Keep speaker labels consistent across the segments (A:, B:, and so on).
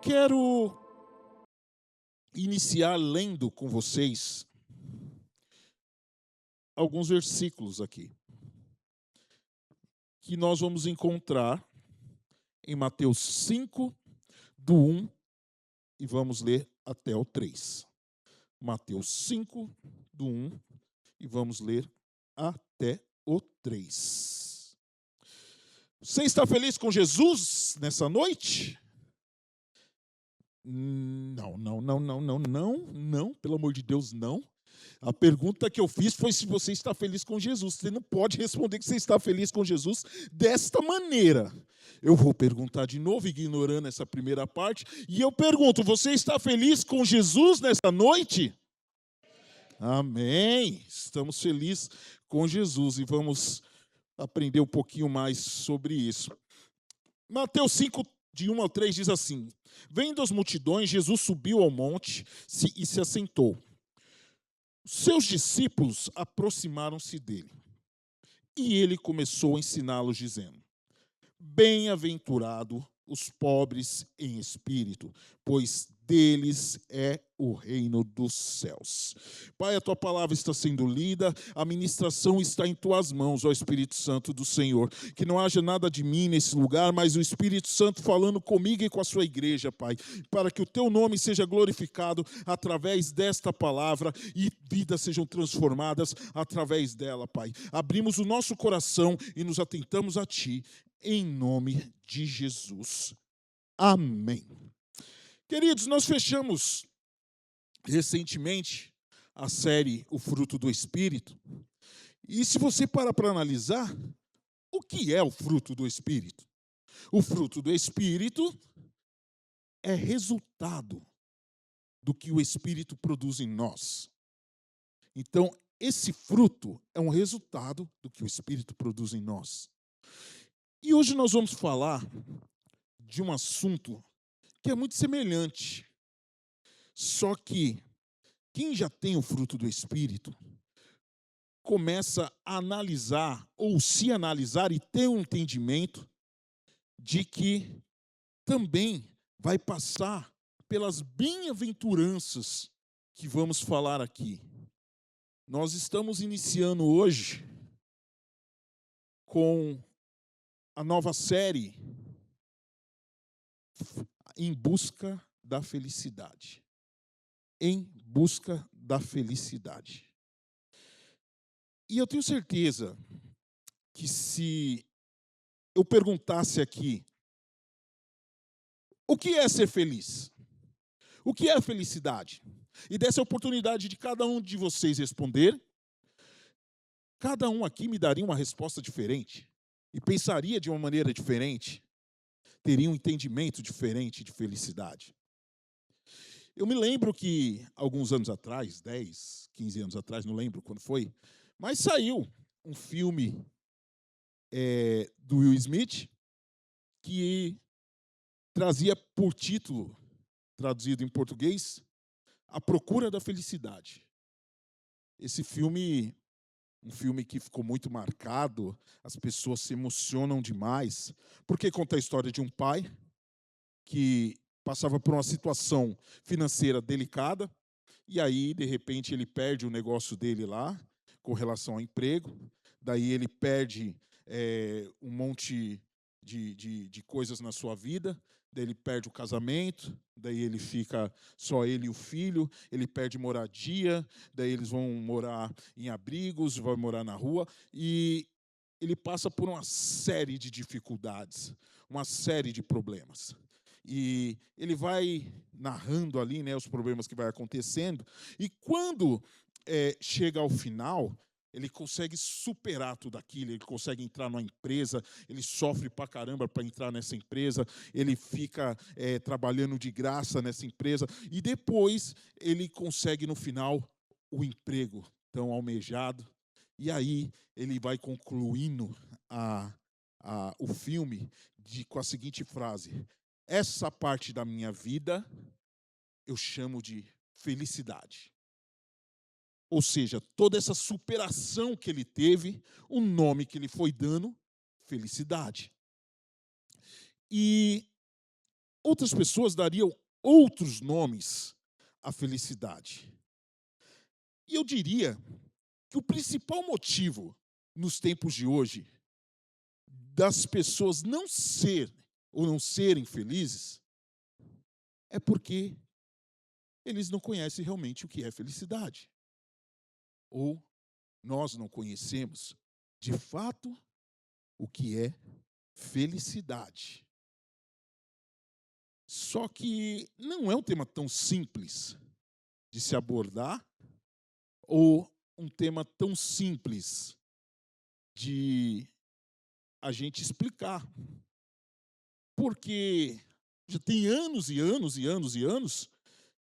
A: quero iniciar lendo com vocês alguns versículos aqui, que nós vamos encontrar em Mateus 5, do 1, e vamos ler até o 3. Mateus 5, do 1, e vamos ler até o 3. Você está feliz com Jesus nessa noite? Não, pelo amor de Deus, não. A pergunta que eu fiz foi se você está feliz com Jesus. Você não pode responder que você está feliz com Jesus desta maneira. Eu vou perguntar de novo, ignorando essa primeira parte, e eu pergunto: você está feliz com Jesus nessa noite? Amém. Estamos felizes com Jesus e vamos aprender um pouquinho mais sobre isso. Mateus 5, de 1 ao 3 diz assim: vendo as multidões, Jesus subiu ao monte e se assentou. Seus discípulos aproximaram-se dele e ele começou a ensiná-los, dizendo: bem-aventurado os pobres em espírito, pois deles é o reino dos céus. Pai, a tua palavra está sendo lida, a ministração está em tuas mãos, ó Espírito Santo do Senhor. Que não haja nada de mim nesse lugar, mas o Espírito Santo falando comigo e com a sua igreja, Pai, para que o teu nome seja glorificado através desta palavra e vidas sejam transformadas através dela, Pai. Abrimos o nosso coração e nos atentamos a ti, em nome de Jesus. Amém. Queridos, nós fechamos recentemente a série O Fruto do Espírito. E se você parar para analisar, o que é o fruto do Espírito? O fruto do Espírito é resultado do que o Espírito produz em nós. Então, esse fruto é um resultado do que o Espírito produz em nós. E hoje nós vamos falar de um assunto que é muito semelhante. Só que quem já tem o fruto do Espírito começa a analisar ou se analisar e ter um entendimento de que também vai passar pelas bem-aventuranças que vamos falar aqui. Nós estamos iniciando hoje com a nova série Em Busca da Felicidade. Em busca da felicidade. E eu tenho certeza que se eu perguntasse aqui, o que é ser feliz? O que é a felicidade? E desse a oportunidade de cada um de vocês responder, cada um aqui me daria uma resposta diferente e pensaria de uma maneira diferente, teria um entendimento diferente de felicidade. Eu me lembro que, alguns anos atrás, 10, 15 anos atrás, não lembro quando foi, mas saiu um filme do Will Smith que trazia por título, traduzido em português, A Procura da Felicidade. Esse filme, um filme que ficou muito marcado, as pessoas se emocionam demais, porque conta a história de um pai que passava por uma situação financeira delicada, e aí, de repente, ele perde o negócio dele lá, com relação ao emprego, daí ele perde um monte de coisas na sua vida, daí ele perde o casamento, daí ele fica só ele e o filho, ele perde moradia, daí eles vão morar em abrigos, vão morar na rua, e ele passa por uma série de dificuldades, uma série de problemas. E ele vai narrando ali, né, os problemas que vai acontecendo, e quando chega ao final, ele consegue superar tudo aquilo, ele consegue entrar numa empresa, ele sofre pra caramba para entrar nessa empresa, ele fica trabalhando de graça nessa empresa, e depois ele consegue no final o emprego tão almejado, e aí ele vai concluindo o filme com a seguinte frase: essa parte da minha vida eu chamo de felicidade. Ou seja, toda essa superação que ele teve, o nome que ele foi dando, felicidade. E outras pessoas dariam outros nomes à felicidade. E eu diria que o principal motivo nos tempos de hoje das pessoas não serem felizes é porque eles não conhecem realmente o que é felicidade. Ou nós não conhecemos, de fato, o que é felicidade. Só que não é um tema tão simples de se abordar, ou um tema tão simples de a gente explicar. Porque já tem anos e anos e anos e anos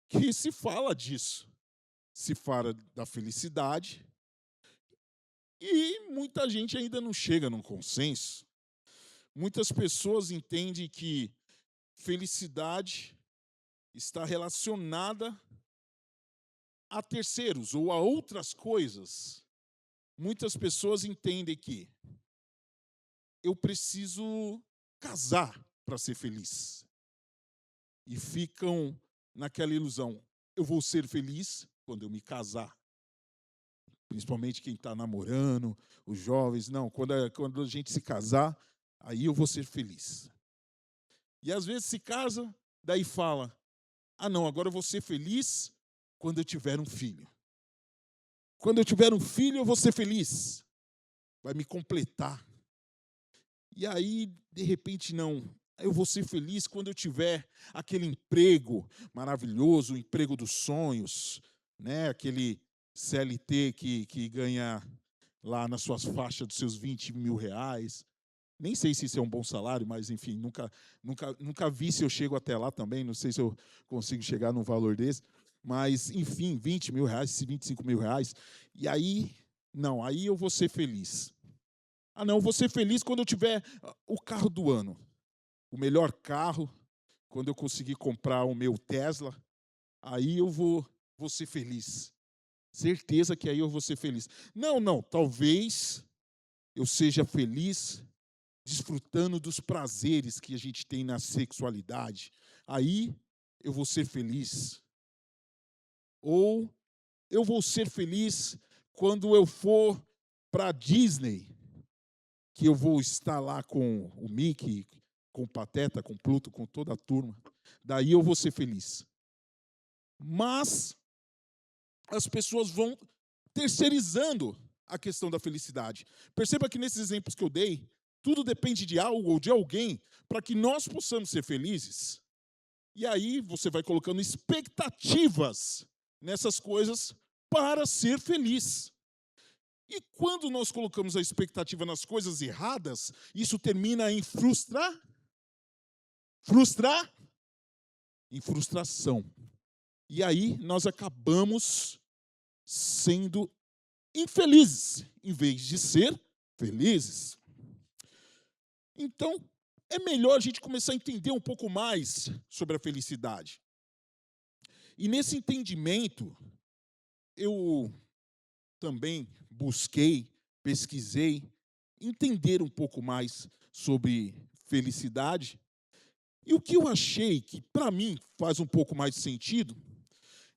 A: que se fala disso. Se fala da felicidade e muita gente ainda não chega num consenso. Muitas pessoas entendem que felicidade está relacionada a terceiros ou a outras coisas. Muitas pessoas entendem que eu preciso casar para ser feliz. E ficam naquela ilusão. Eu vou ser feliz quando eu me casar. Principalmente quem está namorando, os jovens. Não, quando a gente se casar, aí eu vou ser feliz. E às vezes se casa, daí fala, não, agora eu vou ser feliz quando eu tiver um filho. Quando eu tiver um filho, eu vou ser feliz. Vai me completar. E aí, de repente, não. Eu vou ser feliz quando eu tiver aquele emprego maravilhoso, o emprego dos sonhos, né? Aquele CLT que ganha lá nas suas faixas dos seus 20 mil reais. Nem sei se isso é um bom salário, mas, enfim, nunca vi se eu chego até lá também. Não sei se eu consigo chegar num valor desse. Mas, enfim, 20 mil reais, 25 mil reais. E aí, não, aí eu vou ser feliz. Não, eu vou ser feliz quando eu tiver o carro do ano. O melhor carro, quando eu conseguir comprar o meu Tesla, aí eu vou ser feliz. Certeza que aí eu vou ser feliz. Não, talvez eu seja feliz desfrutando dos prazeres que a gente tem na sexualidade. Aí eu vou ser feliz. Ou eu vou ser feliz quando eu for para a Disney, que eu vou estar lá com o Mickey, com o Pateta, com o Pluto, com toda a turma. Daí eu vou ser feliz. Mas as pessoas vão terceirizando a questão da felicidade. Perceba que nesses exemplos que eu dei, tudo depende de algo ou de alguém para que nós possamos ser felizes. E aí você vai colocando expectativas nessas coisas para ser feliz. E quando nós colocamos a expectativa nas coisas erradas, isso termina em em frustração. E aí nós acabamos sendo infelizes, em vez de ser felizes. Então, é melhor a gente começar a entender um pouco mais sobre a felicidade. E nesse entendimento, eu também busquei, pesquisei, entender um pouco mais sobre felicidade. E o que eu achei que, para mim, faz um pouco mais de sentido,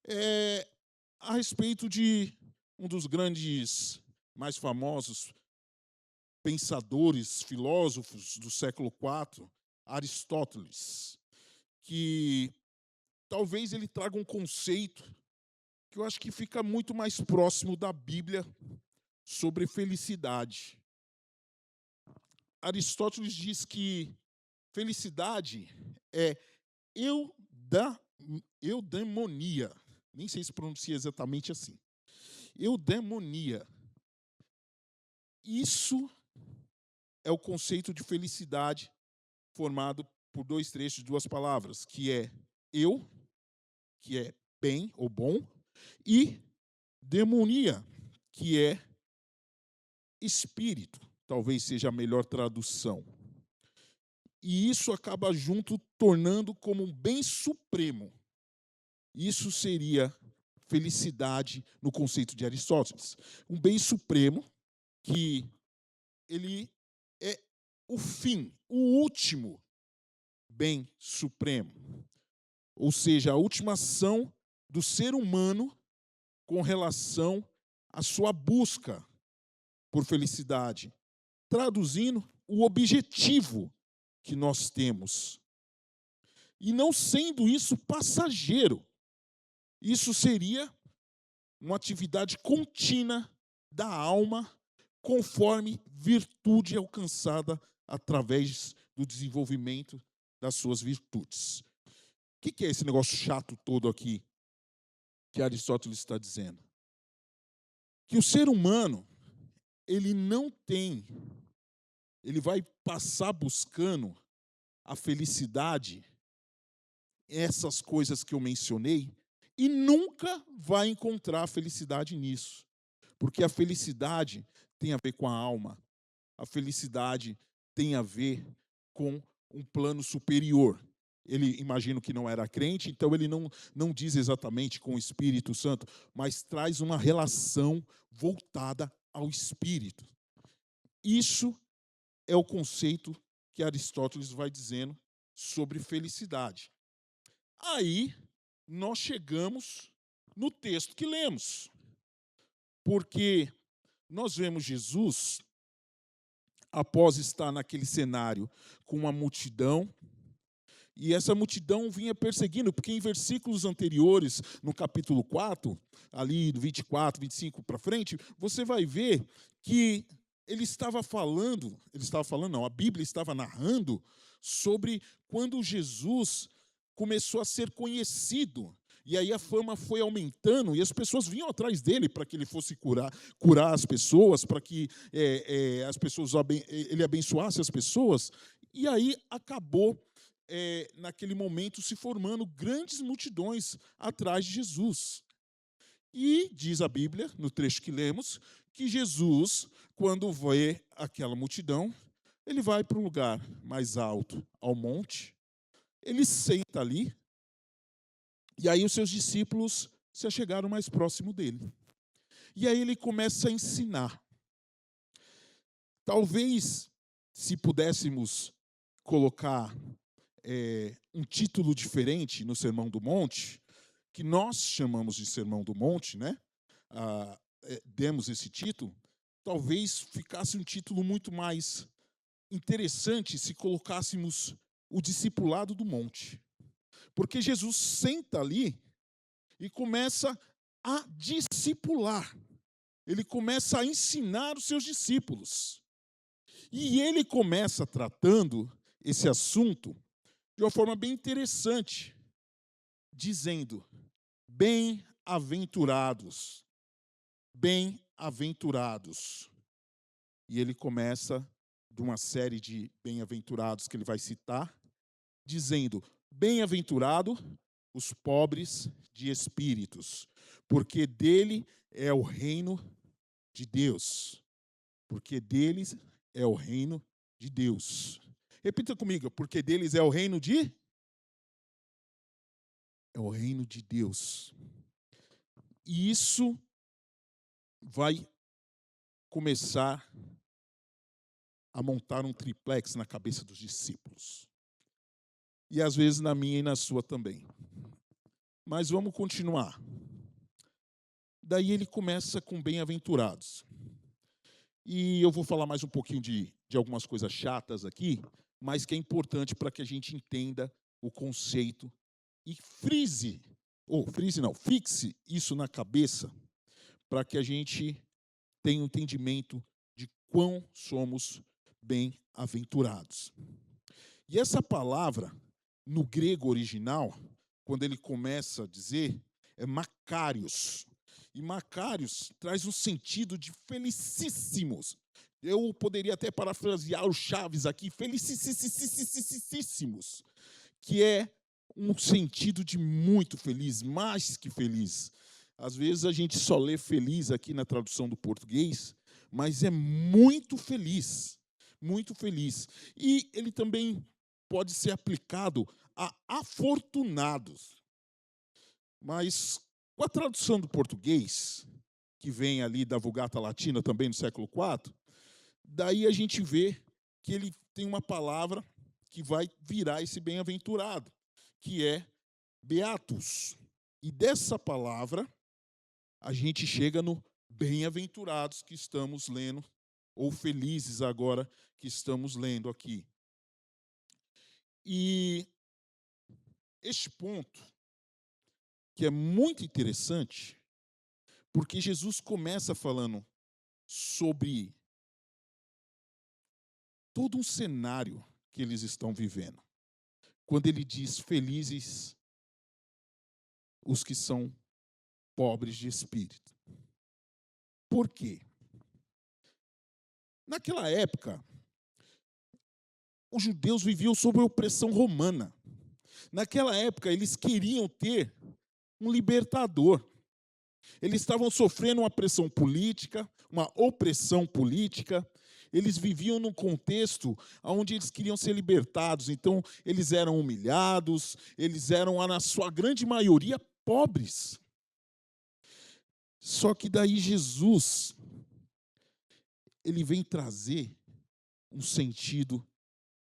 A: é a respeito de um dos grandes, mais famosos pensadores, filósofos do século IV, Aristóteles, que talvez ele traga um conceito que eu acho que fica muito mais próximo da Bíblia sobre felicidade. Aristóteles diz que felicidade é eudaimonia. Nem sei se pronuncia exatamente assim. Eudaimonia. Isso é o conceito de felicidade formado por dois trechos de duas palavras, que é eu, que é bem ou bom, e demonia, que é espírito, talvez seja a melhor tradução. E isso acaba junto tornando como um bem supremo. Isso seria felicidade no conceito de Aristóteles. Um bem supremo que ele é o fim, o último bem supremo. Ou seja, a última ação do ser humano com relação à sua busca por felicidade. Traduzindo, o objetivo que nós temos. E não sendo isso passageiro. Isso seria uma atividade contínua da alma, conforme virtude alcançada através do desenvolvimento das suas virtudes. O que é esse negócio chato todo aqui que Aristóteles está dizendo? Que o ser humano, ele não tem, ele vai passar buscando a felicidade, essas coisas que eu mencionei, e nunca vai encontrar a felicidade nisso. Porque a felicidade tem a ver com a alma. A felicidade tem a ver com um plano superior. Ele, imagino que não era crente, então ele não diz exatamente com o Espírito Santo, mas traz uma relação voltada ao Espírito. Isso é o conceito que Aristóteles vai dizendo sobre felicidade. Aí, nós chegamos no texto que lemos. Porque nós vemos Jesus, após estar naquele cenário com uma multidão, e essa multidão vinha perseguindo, porque em versículos anteriores, no capítulo 4, ali do 24, 25 para frente, você vai ver que ele estava falando, não, a Bíblia estava narrando sobre quando Jesus começou a ser conhecido. E aí a fama foi aumentando e as pessoas vinham atrás dele para que ele fosse curar as pessoas, para que as pessoas ele abençoasse as pessoas. E aí acabou, naquele momento, se formando grandes multidões atrás de Jesus. E diz a Bíblia, no trecho que lemos, que Jesus, quando vê aquela multidão, ele vai para um lugar mais alto, ao monte, ele senta ali, e aí os seus discípulos se achegaram mais próximo dele. E aí ele começa a ensinar. Talvez, se pudéssemos colocar um título diferente no Sermão do Monte, que nós chamamos de Sermão do Monte, né? Demos esse título, talvez ficasse um título muito mais interessante se colocássemos o discipulado do monte. Porque Jesus senta ali e começa a discipular. Ele começa a ensinar os seus discípulos. E ele começa tratando esse assunto de uma forma bem interessante, dizendo: bem-aventurados, bem-aventurados. E ele começa de uma série de bem-aventurados que ele vai citar, dizendo: bem-aventurado os pobres de espíritos, porque dele é o reino de Deus. Porque deles é o reino de Deus. Repita comigo, porque deles é o reino de? É o reino de Deus. E isso vai começar a montar um triplex na cabeça dos discípulos. E às vezes na minha e na sua também. Mas vamos continuar. Daí ele começa com bem-aventurados. E eu vou falar mais um pouquinho de algumas coisas chatas aqui, mas que é importante para que a gente entenda o conceito e fixe isso na cabeça, para que a gente tenha um entendimento de quão somos bem-aventurados. E essa palavra, no grego original, quando ele começa a dizer, é Macários. E Macários traz um sentido de felicíssimos. Eu poderia até parafrasear o Chaves aqui, felicíssimos, que é um sentido de muito feliz, mais que feliz. Às vezes a gente só lê feliz aqui na tradução do português, mas é muito feliz, muito feliz. E ele também pode ser aplicado a afortunados. Mas com a tradução do português, que vem ali da Vulgata Latina também no século IV, daí a gente vê que ele tem uma palavra que vai virar esse bem-aventurado, que é beatus. E dessa palavra, a gente chega no bem-aventurados que estamos lendo, ou felizes agora que estamos lendo aqui. E este ponto, que é muito interessante, porque Jesus começa falando sobre todo um cenário que eles estão vivendo. Quando ele diz felizes os que são pobres de espírito. Por quê? Naquela época, os judeus viviam sob a opressão romana. Naquela época, eles queriam ter um libertador. Eles estavam sofrendo uma pressão política, uma opressão política. Eles viviam num contexto onde eles queriam ser libertados. Então, eles eram humilhados, eles eram, na sua grande maioria, pobres. Só que daí Jesus, ele vem trazer um sentido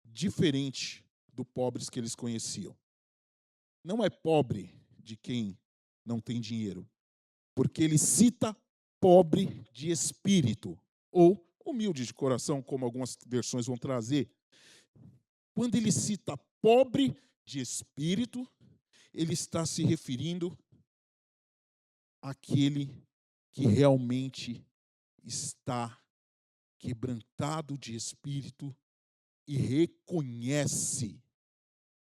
A: diferente do pobres que eles conheciam. Não é pobre de quem não tem dinheiro, porque ele cita pobre de espírito, ou humilde de coração, como algumas versões vão trazer. Quando ele cita pobre de espírito, ele está se referindo àquele que realmente está quebrantado de espírito e reconhece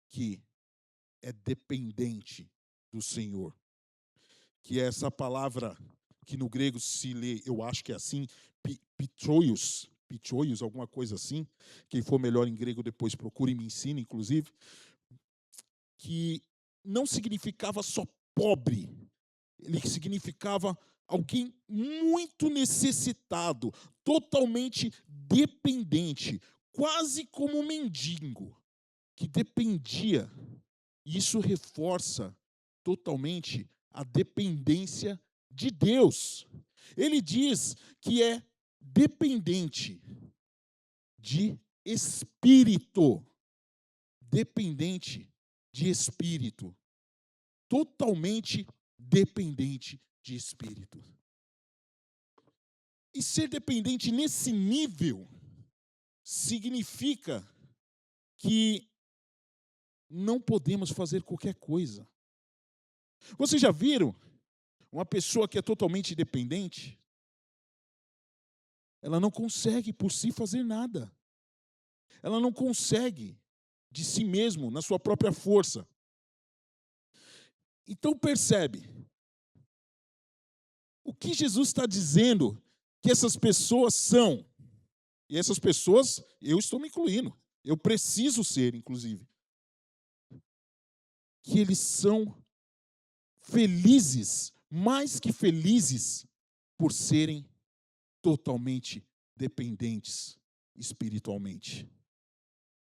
A: que é dependente do Senhor. Que é essa palavra que no grego se lê, eu acho que é assim, pitroios, alguma coisa assim. Quem for melhor em grego depois procure e me ensine, inclusive. Que não significava só pobre, ele significava alguém muito necessitado, totalmente dependente, quase como um mendigo, que dependia. E isso reforça totalmente a dependência de Deus. Ele diz que é dependente de espírito. Dependente de espírito. Totalmente dependente de espírito. E ser dependente nesse nível significa que não podemos fazer qualquer coisa. Vocês já viram uma pessoa que é totalmente dependente? Ela não consegue por si fazer nada. Ela não consegue de si mesmo, na sua própria força. Então percebe, o que Jesus está dizendo que essas pessoas são, e essas pessoas, eu estou me incluindo, eu preciso ser, inclusive, que eles são felizes, mais que felizes, por serem totalmente dependentes espiritualmente.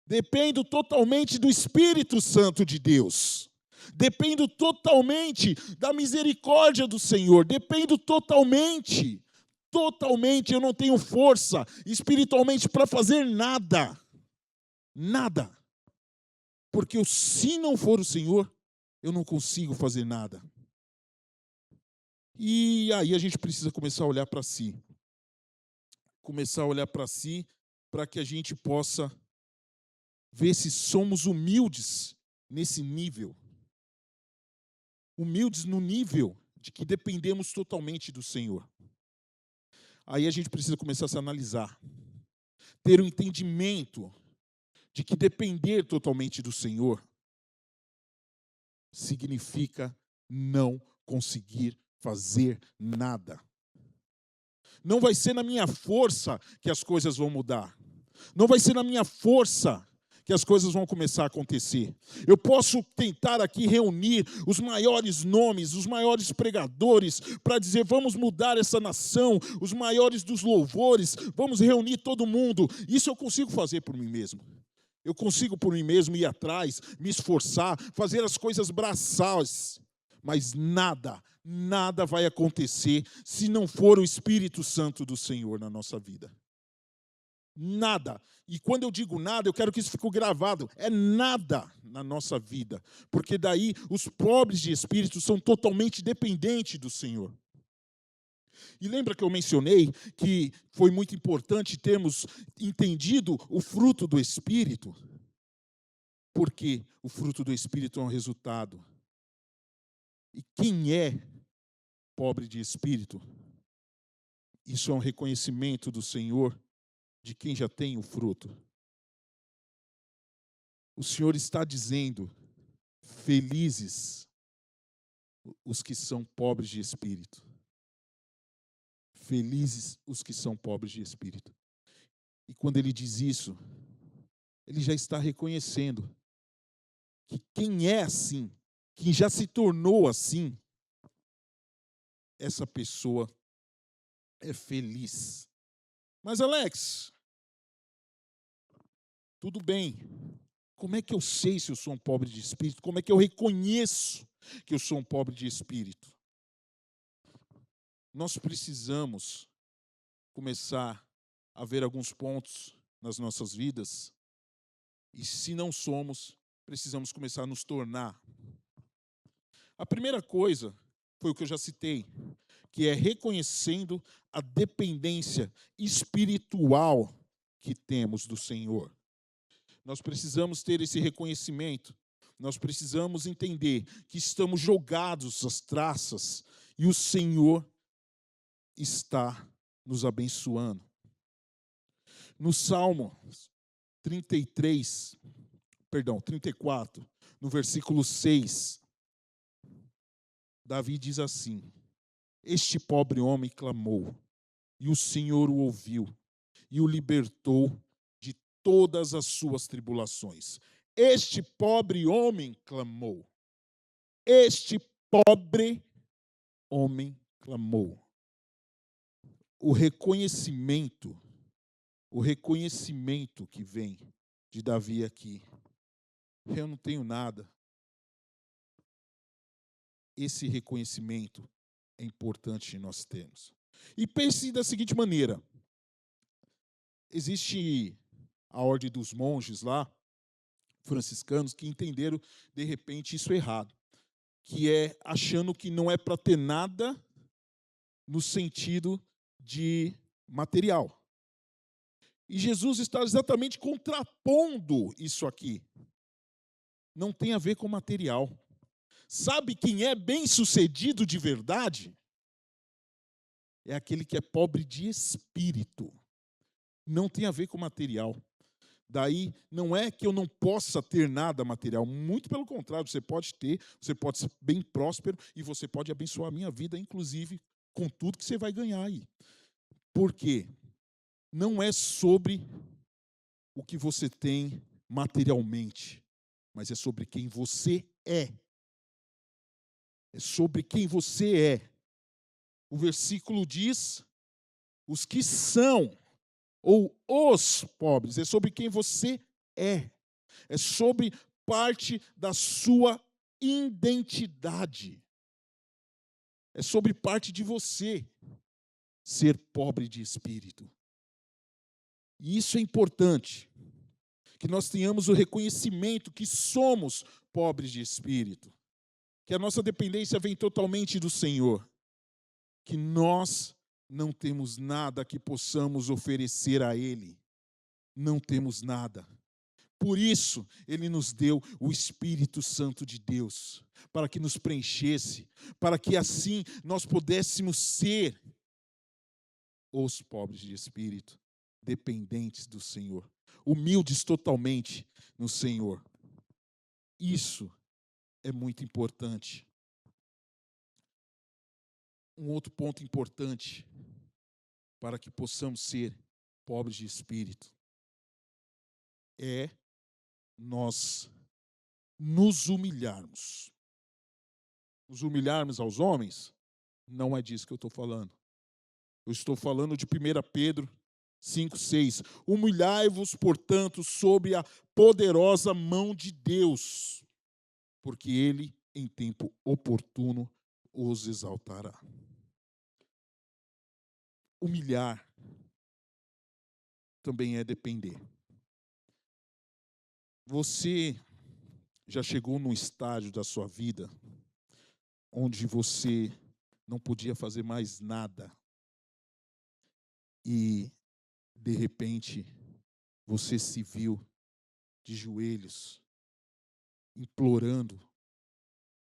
A: Dependo totalmente do Espírito Santo de Deus. Dependo totalmente da misericórdia do Senhor. Dependo totalmente. Eu não tenho força espiritualmente para fazer nada. Nada. Porque se não for o Senhor, eu não consigo fazer nada. E aí a gente precisa começar a olhar para si. Começar a olhar para si, para que a gente possa ver se somos humildes nesse nível. Humildes no nível de que dependemos totalmente do Senhor. Aí a gente precisa começar a se analisar. Ter um entendimento de que depender totalmente do Senhor significa não conseguir fazer nada. Não vai ser na minha força que as coisas vão mudar. Não vai ser na minha força que as coisas vão começar a acontecer. Eu posso tentar aqui reunir os maiores nomes, os maiores pregadores, para dizer, vamos mudar essa nação, os maiores dos louvores, vamos reunir todo mundo. Isso eu consigo fazer por mim mesmo. Eu consigo por mim mesmo ir atrás, me esforçar, fazer as coisas braçais. Mas nada vai acontecer se não for o Espírito Santo do Senhor na nossa vida. Nada. E quando eu digo nada, eu quero que isso fique gravado. É nada na nossa vida. Porque daí os pobres de espírito são totalmente dependentes do Senhor. E lembra que eu mencionei que foi muito importante termos entendido o fruto do Espírito? Porque o fruto do Espírito é um resultado. E quem é pobre de espírito? Isso é um reconhecimento do Senhor de quem já tem o fruto. O Senhor está dizendo: felizes os que são pobres de espírito. Felizes os que são pobres de espírito. E quando ele diz isso, ele já está reconhecendo que quem é assim, quem já se tornou assim, essa pessoa é feliz. Mas Alex, tudo bem. Como é que eu sei se eu sou um pobre de espírito? Como é que eu reconheço que eu sou um pobre de espírito? Nós precisamos começar a ver alguns pontos nas nossas vidas. E se não somos, precisamos começar a nos tornar. A primeira coisa foi o que eu já citei, que é reconhecendo a dependência espiritual que temos do Senhor. Nós precisamos ter esse reconhecimento. Nós precisamos entender que estamos jogados às traças e o Senhor está nos abençoando. No Salmo 34, no versículo 6, Davi diz assim: este pobre homem clamou, e o Senhor o ouviu, e o libertou de todas as suas tribulações. Este pobre homem clamou. Este pobre homem clamou. O reconhecimento que vem de Davi aqui. Eu não tenho nada. Esse reconhecimento é importante nós termos. E pense da seguinte maneira: existe a ordem dos monges lá, franciscanos, que entenderam de repente isso errado, que é achando que não é para ter nada no sentido de material. E Jesus está exatamente contrapondo isso aqui. Não tem a ver com material. Sabe quem é bem-sucedido de verdade? É aquele que é pobre de espírito. Não tem a ver com material. Daí, não é que eu não possa ter nada material. Muito pelo contrário, você pode ter, você pode ser bem próspero e você pode abençoar a minha vida, inclusive, com tudo que você vai ganhar aí. Por quê? Não é sobre o que você tem materialmente, mas é sobre quem você é. É sobre quem você é. O versículo diz: os que são, ou os pobres, é sobre quem você é. É sobre parte da sua identidade. É sobre parte de você ser pobre de espírito. E isso é importante, que nós tenhamos o reconhecimento que somos pobres de espírito, que a nossa dependência vem totalmente do Senhor, que nós não temos nada que possamos oferecer a Ele, não temos nada. Por isso, Ele nos deu o Espírito Santo de Deus, para que nos preenchesse, para que assim nós pudéssemos ser os pobres de espírito, dependentes do Senhor, humildes totalmente no Senhor. Isso é muito importante. Um outro ponto importante para que possamos ser pobres de espírito é nós nos humilharmos. Nos humilharmos aos homens, não é disso que eu estou falando. Eu estou falando de 1 Pedro 5,6. Humilhai-vos, portanto, sob a poderosa mão de Deus, porque Ele, em tempo oportuno, os exaltará. Humilhar também é depender. Você já chegou num estágio da sua vida onde você não podia fazer mais nada e, de repente, você se viu de joelhos, implorando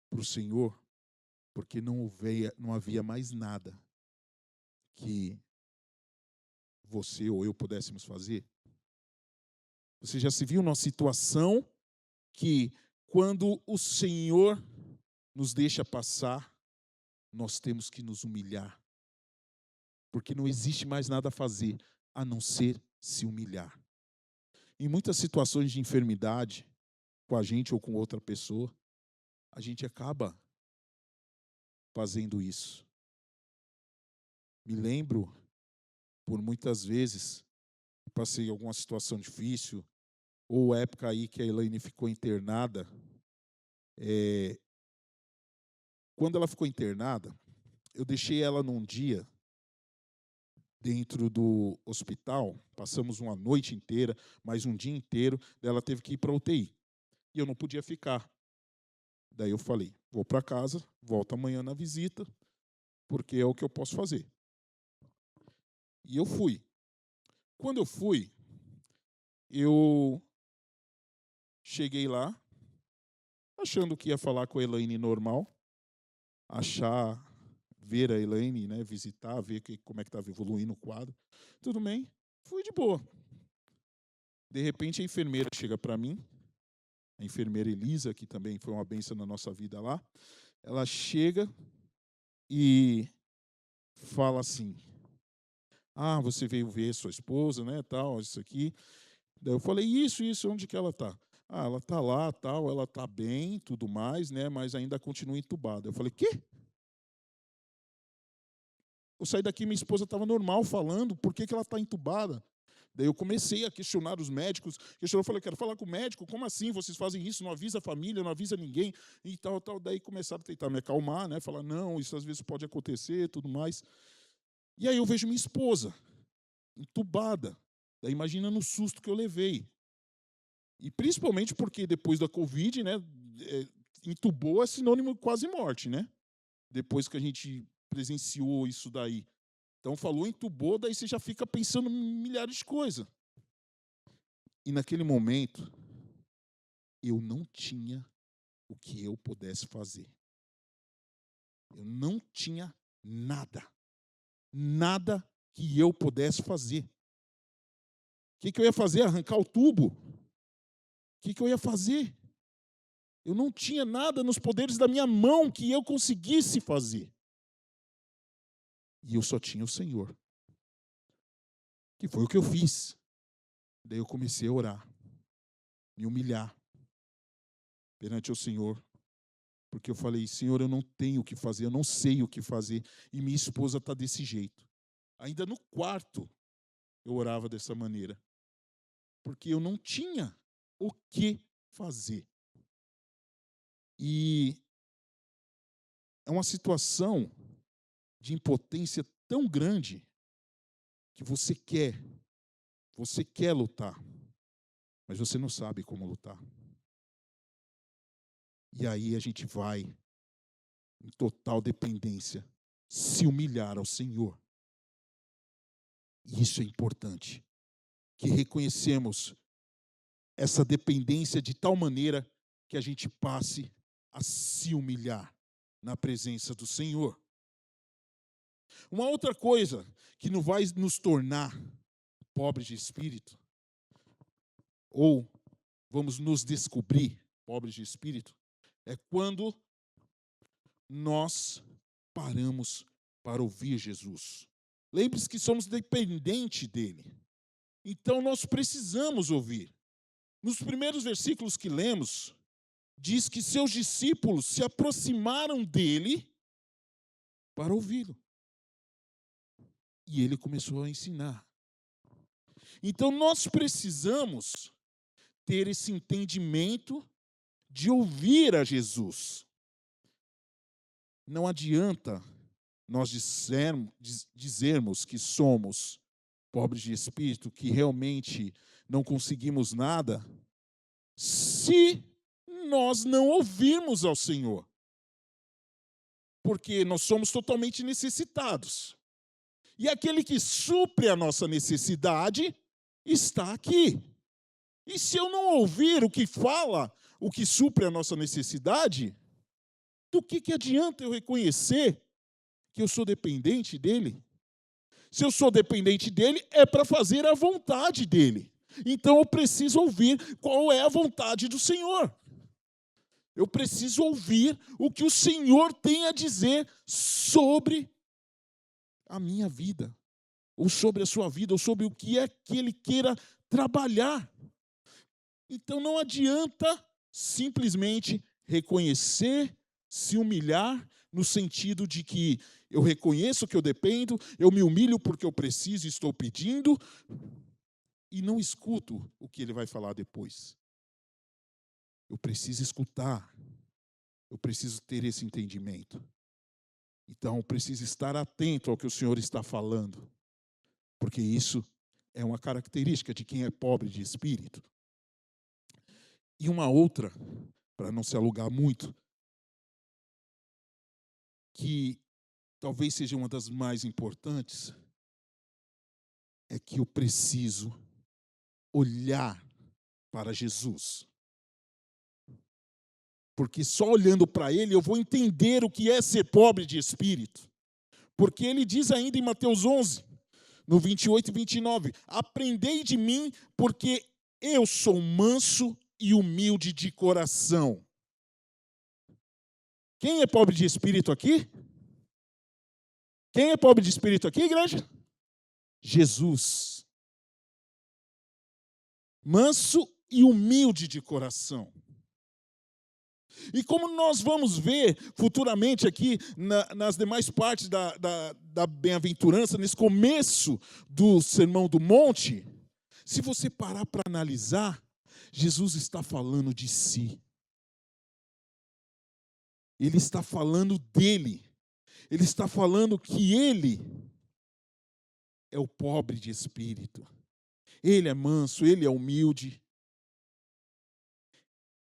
A: para o Senhor, porque não havia mais nada que você ou eu pudéssemos fazer? Você já se viu numa situação que, quando o Senhor nos deixa passar, nós temos que nos humilhar, porque não existe mais nada a fazer a não ser se humilhar. Em muitas situações de enfermidade, com a gente ou com outra pessoa, a gente acaba fazendo isso. Me lembro, por muitas vezes, passei alguma situação difícil, ou época aí que a Elaine ficou internada. Quando ela ficou internada, eu deixei ela num dia dentro do hospital, passamos uma noite inteira, mais um dia inteiro, ela teve que ir para a UTI. E eu não podia ficar. Daí eu falei, vou para casa, volto amanhã na visita, porque é o que eu posso fazer. E eu fui. Quando eu fui, eu cheguei lá, achando que ia falar com a Elaine normal, ver a Elaine, né, visitar, ver como é que estava evoluindo o quadro. Tudo bem, fui de boa. De repente, a enfermeira chega para mim, a enfermeira Elisa, que também foi uma bênção na nossa vida lá, ela chega e fala assim, você veio ver sua esposa, né, tal, isso aqui. Daí eu falei, isso, onde que ela está? Ela está lá, tal, ela está bem, tudo mais, né, mas ainda continua entubada. Eu falei, quê? Eu saí daqui, minha esposa estava normal falando, por que ela está entubada? Daí eu comecei a questionar os médicos, eu falei, quero falar com o médico, como assim vocês fazem isso, não avisa a família, não avisa ninguém, e tal. Daí começaram a tentar me acalmar, né, falar, não, isso às vezes pode acontecer, tudo mais. E aí eu vejo minha esposa, entubada, daí imagina no susto que eu levei. E principalmente porque depois da Covid, né, entubou é sinônimo de quase morte, né? Depois que a gente presenciou isso daí. Então, falou entubou, daí você já fica pensando em milhares de coisas. E naquele momento, eu não tinha o que eu pudesse fazer. Eu não tinha nada. Nada que eu pudesse fazer. O que eu ia fazer? Arrancar o tubo? O que eu ia fazer? Eu não tinha nada nos poderes da minha mão que eu conseguisse fazer. E eu só tinha o Senhor. Que foi o que eu fiz. Daí eu comecei a orar, me humilhar perante o Senhor. Porque eu falei, Senhor, eu não tenho o que fazer, eu não sei o que fazer. E minha esposa está desse jeito. Ainda no quarto, eu orava dessa maneira. Porque eu não tinha o que fazer. E é uma situação de impotência tão grande que você quer lutar, mas você não sabe como lutar. E aí a gente vai, em total dependência, se humilhar ao Senhor. E isso é importante, que reconhecemos essa dependência de tal maneira que a gente passe a se humilhar na presença do Senhor. Uma outra coisa que não vai nos tornar pobres de espírito, ou vamos nos descobrir pobres de espírito, é quando nós paramos para ouvir Jesus. Lembre-se que somos dependentes dele. Então nós precisamos ouvir. Nos primeiros versículos que lemos, diz que seus discípulos se aproximaram dele para ouvi-lo. E ele começou a ensinar. Então nós precisamos ter esse entendimento de ouvir a Jesus. Não adianta nós dizermos que somos pobres de espírito, que realmente não conseguimos nada, se nós não ouvirmos ao Senhor. Porque nós somos totalmente necessitados. E aquele que supre a nossa necessidade está aqui. E se eu não ouvir o que fala, o que supre a nossa necessidade, do que adianta eu reconhecer que eu sou dependente dele? Se eu sou dependente dele, é para fazer a vontade dele. Então eu preciso ouvir qual é a vontade do Senhor. Eu preciso ouvir o que o Senhor tem a dizer sobre a minha vida, ou sobre a sua vida, ou sobre o que é que Ele queira trabalhar. Então não adianta simplesmente reconhecer, se humilhar, no sentido de que eu reconheço que eu dependo, eu me humilho porque eu preciso e estou pedindo, e não escuto o que Ele vai falar depois. Eu preciso escutar, eu preciso ter esse entendimento. Então, eu preciso estar atento ao que o Senhor está falando, porque isso é uma característica de quem é pobre de espírito. E uma outra, para não se alugar muito, que talvez seja uma das mais importantes, é que eu preciso olhar para Jesus. Porque só olhando para Ele eu vou entender o que é ser pobre de espírito. Porque Ele diz ainda em Mateus 11, no 28 e 29, aprendei de mim, porque eu sou manso e humilde de coração. Quem é pobre de espírito aqui? Quem é pobre de espírito aqui, igreja? Jesus. Manso e humilde de coração. E como nós vamos ver futuramente aqui nas demais partes da bem-aventurança, nesse começo do Sermão do Monte, se você parar para analisar, Jesus está falando de si. Ele está falando dele. Ele está falando que ele é o pobre de espírito. Ele é manso, ele é humilde.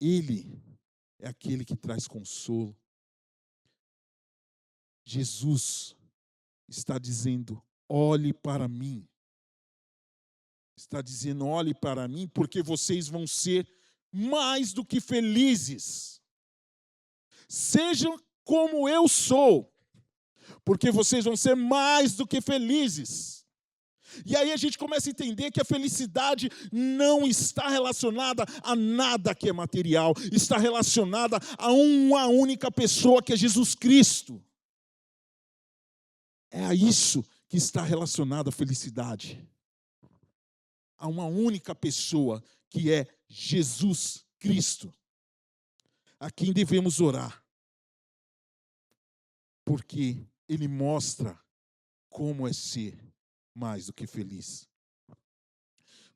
A: Ele é aquele que traz consolo. Jesus está dizendo, olhe para mim. Está dizendo, olhe para mim, porque vocês vão ser mais do que felizes. Sejam como eu sou, porque vocês vão ser mais do que felizes. E aí a gente começa a entender que a felicidade não está relacionada a nada que é material, está relacionada a uma única pessoa, que é Jesus Cristo. É a isso que está relacionada a felicidade. A uma única pessoa, que é Jesus Cristo. A quem devemos orar. Porque Ele mostra como é ser mais do que feliz.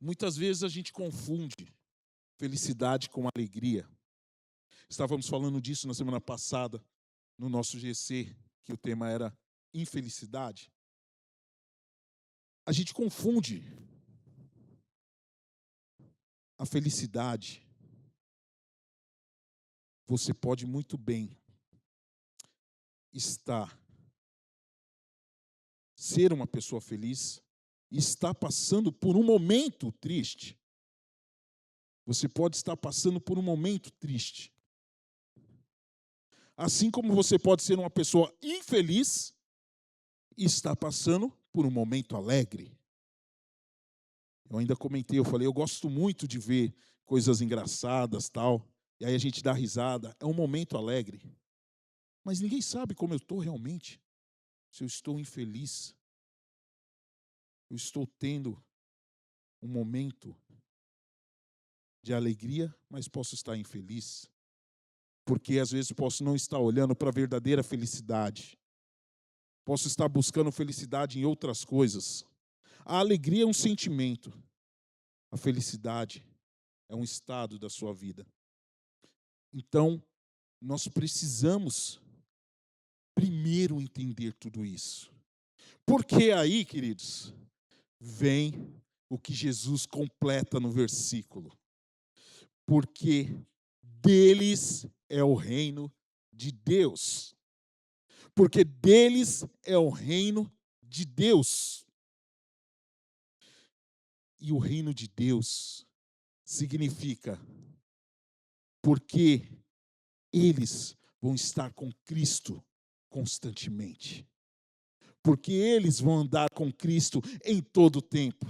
A: Muitas vezes a gente confunde felicidade com alegria. Estávamos falando disso na semana passada, no nosso GC, que o tema era infelicidade. A gente confunde a felicidade. Você pode muito bem ser uma pessoa feliz e estar passando por um momento triste. Você pode estar passando por um momento triste. Assim como você pode ser uma pessoa infeliz e estar passando por um momento alegre. Eu ainda comentei, eu falei, eu gosto muito de ver coisas engraçadas, tal, e aí a gente dá risada. É um momento alegre. Mas ninguém sabe como eu estou realmente. Se eu estou infeliz, eu estou tendo um momento de alegria, mas posso estar infeliz. Porque às vezes posso não estar olhando para a verdadeira felicidade. Posso estar buscando felicidade em outras coisas. A alegria é um sentimento. A felicidade é um estado da sua vida. Então, nós precisamos primeiro entender tudo isso. Porque aí, queridos, vem o que Jesus completa no versículo. Porque deles é o reino de Deus. Porque deles é o reino de Deus. E o reino de Deus significa porque eles vão estar com Cristo constantemente. Porque eles vão andar com Cristo em todo o tempo.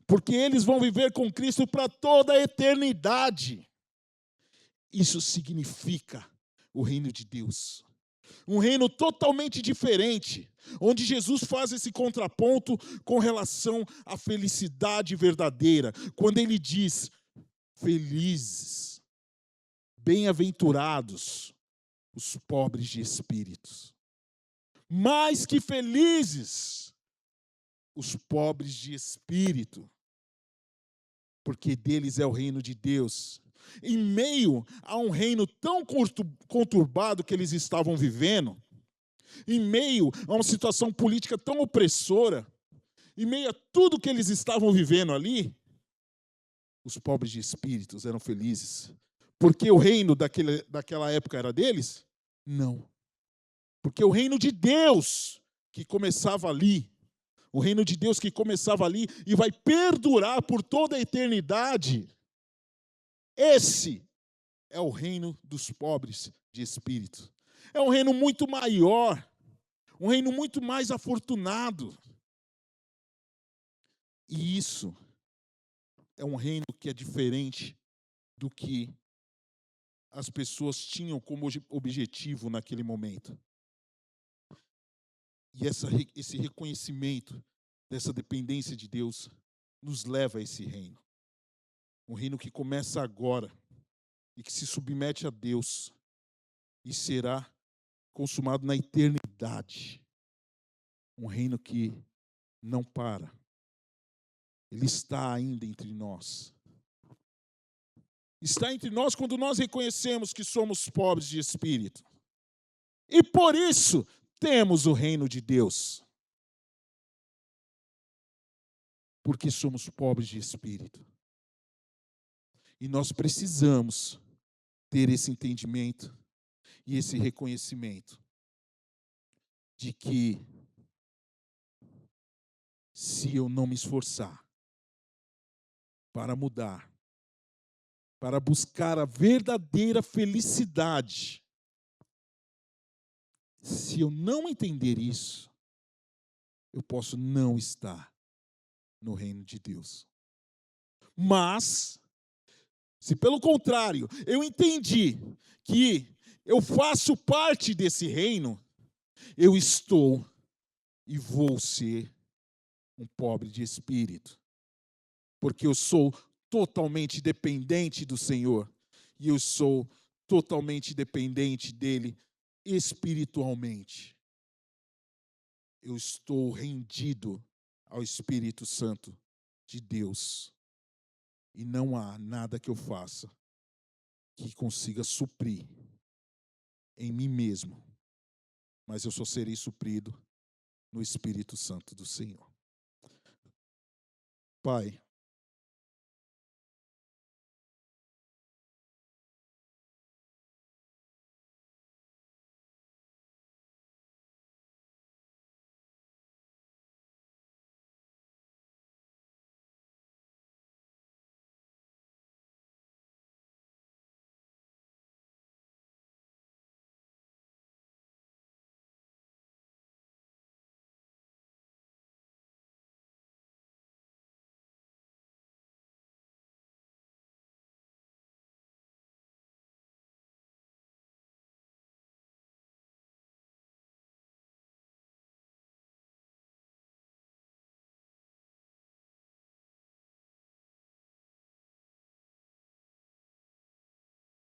A: Porque eles vão viver com Cristo para toda a eternidade. Isso significa o reino de Deus. Um reino totalmente diferente, onde Jesus faz esse contraponto com relação à felicidade verdadeira, quando ele diz: felizes, bem-aventurados os pobres de espíritos. Mais que felizes os pobres de espírito, porque deles é o reino de Deus. Em meio a um reino tão conturbado que eles estavam vivendo, em meio a uma situação política tão opressora, em meio a tudo que eles estavam vivendo ali, os pobres de espíritos eram felizes. Porque o reino daquela época era deles? Não. Porque o reino de Deus que começava ali, o reino de Deus que começava ali e vai perdurar por toda a eternidade, esse é o reino dos pobres de espírito. É um reino muito maior, um reino muito mais afortunado. E isso é um reino que é diferente do que as pessoas tinham como objetivo naquele momento. E esse reconhecimento dessa dependência de Deus nos leva a esse reino. Um reino que começa agora e que se submete a Deus e será consumado na eternidade. Um reino que não para. Ele está ainda entre nós. Está entre nós quando nós reconhecemos que somos pobres de espírito. E por isso temos o reino de Deus. Porque somos pobres de espírito. E nós precisamos ter esse entendimento e esse reconhecimento de que se eu não me esforçar para mudar, para buscar a verdadeira felicidade, se eu não entender isso, eu posso não estar no reino de Deus. Mas, se pelo contrário, eu entendi que eu faço parte desse reino, eu estou e vou ser um pobre de espírito. Porque eu sou totalmente dependente do Senhor. E eu sou totalmente dependente dele espiritualmente. Eu estou rendido ao Espírito Santo de Deus. E não há nada que eu faça que consiga suprir em mim mesmo. Mas eu só serei suprido no Espírito Santo do Senhor. Pai,